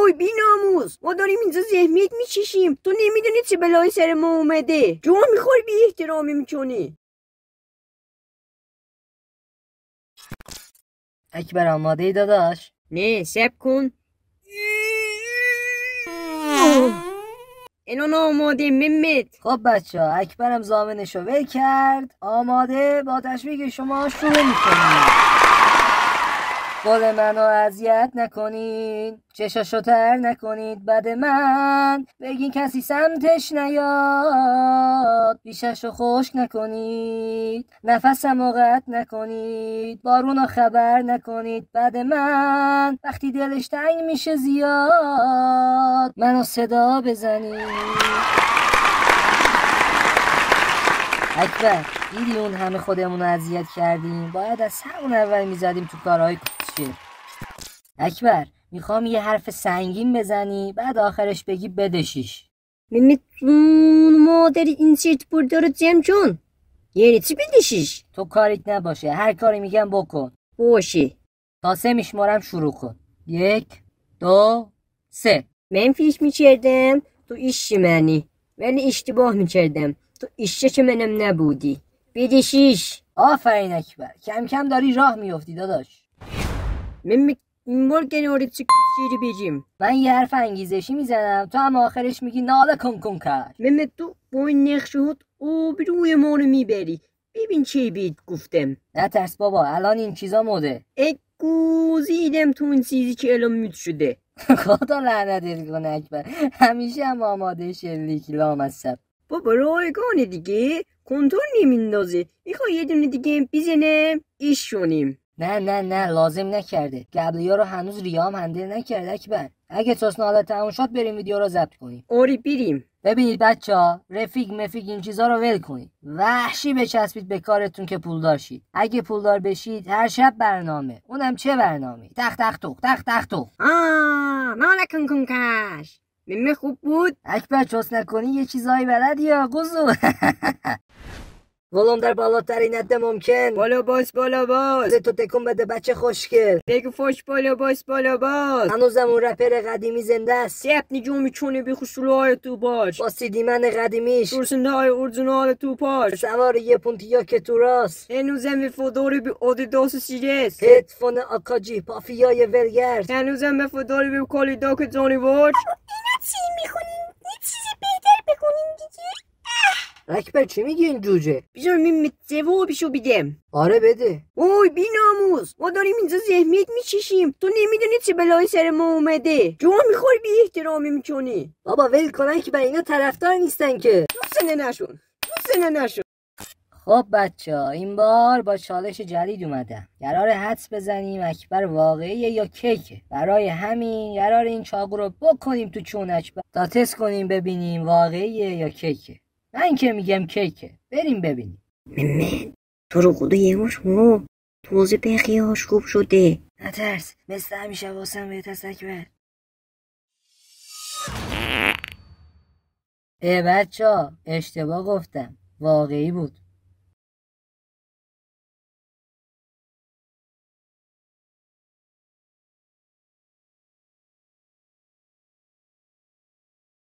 اوی بی ناموس، ما داریم اینجا زحمت میچشیم، تو نمیدونی چه بلایی سر ما اومده. جا میخوری بی احترامی میکنی. اکبر آماده ای داداش؟ نه سب کن. الان آماده محمد. خب بچه ها، اکبرم زامنشو ول کرد، آماده. با تشویق شما شروع میکنیم. گل منو اذیت نکنید، چشاشو تر نکنید، بد من بگین کسی سمتش نیاد، بیششو خشک نکنید، نفسمو قطع نکنید، بارونو خبر نکنید، بد من وقتی دلش تنگ میشه زیاد منو صدا بزنید. اکبر دیدی اون همه خودمون رو اذیت کردیم، باید از همون اول میزدیم تو کارهای کچه. اکبر میخوام یه حرف سنگین بزنی بعد آخرش بگی بدشیش. محمد جون مادری این سیرت بردار جمع جون. یعنی چی بدشیش؟ تو کاریت نباشه، هر کاری میگم بکن. باشه. تا 3 میشمارم شروع کن. 1 2 3. من فیش میکردم تو ایش منی، ولی اشتباه میکردم تو ایشه که منم نبودی. بدشیش. آفرین اکبر، کم کم داری راه میفتی داداش. من این بار کناری چی بگیم. من یه حرف انگیزشی میزنم، تو هم آخرش میگی ناله کن کرد. محمد تو با این نقشهات آبروی ما رو میبری. ببین چی بید گفتم. نترس بابا، الان این چیزا مده. گوزیدم تو این چیزی که الان میت شده. خدا لعنتت کنه اکبر، همیشه هم آماده شلیک لامصب. بابا رایگانه دیگه، کنترل نمیندازه. میخوای یه دونه دیگه بزنم ایش شونیم. نه لازم نکرده، قبلی ها رو هنوز ریام هندل نکرده اکبر. اگه تسناله تموم شد بریم ویدیو رو ضبط کنیم. آره بریم. ببینید بچه ها، رفیق مفیق این چیزا رو ول کنید، وحشی بچسبید به کارتون که پولدار شید. اگه پولدار بشید هر شب برنامه، اونم چه برنامه؟ تخت تو نالکن کن کش. ممه خوب بود. اکبر چوس نکنی یه چیزایی بلدی یا قوزو. ولوم در بالاترین حد ممکن. بالا باش. تو تکون بده بچه خوشگل. بگو فوش بالا باش. هنوزم اون رپر قدیمی زنده است. سیب نیجو میچونه بی خسولای تو باش. با سیدیمن قدیمیش، سرسنده های اورجینال تو پاش، سوار یه پونتیا که تو راست، هنوزم وفاداری به آدیداس سیرس، هدفون آکاجی پافیای ولگرد، هنوزم وفاداری به کالیداک جانیوار. اینا چی میخونین؟ یه چیزی بهتر بکنین دیگه. اکبر چی میگی این جوجه؟ بذار من جوابشو بدم. آره بده. اوی بی ناموس، ما داریم اینجا زحمت میچشیم، تو نمیدونی چه بلایی سر ما اومده. جا میخوری بی احترامی میکنی. بابا ول کن که اینا طرفدار نیستن که. دوستنه نشون. خب بچه ها، این بار با چالش جدید اومدم. قراره حدس بزنیم اکبر واقعیه یا کیکه. برای همین قرار این چاقو رو بکنیم تو چون اکبر تا تست کنیم ببینیم واقعیه یا کیکه. من که میگم کیکه، بریم ببینیم. محمد تو رو خدا یه مش توزه بقیه‌هاش خوب شده. نترس، مثل همیشه واسم بهت است اکبر. بچه ها اشتباه گفتم، واقعی بود.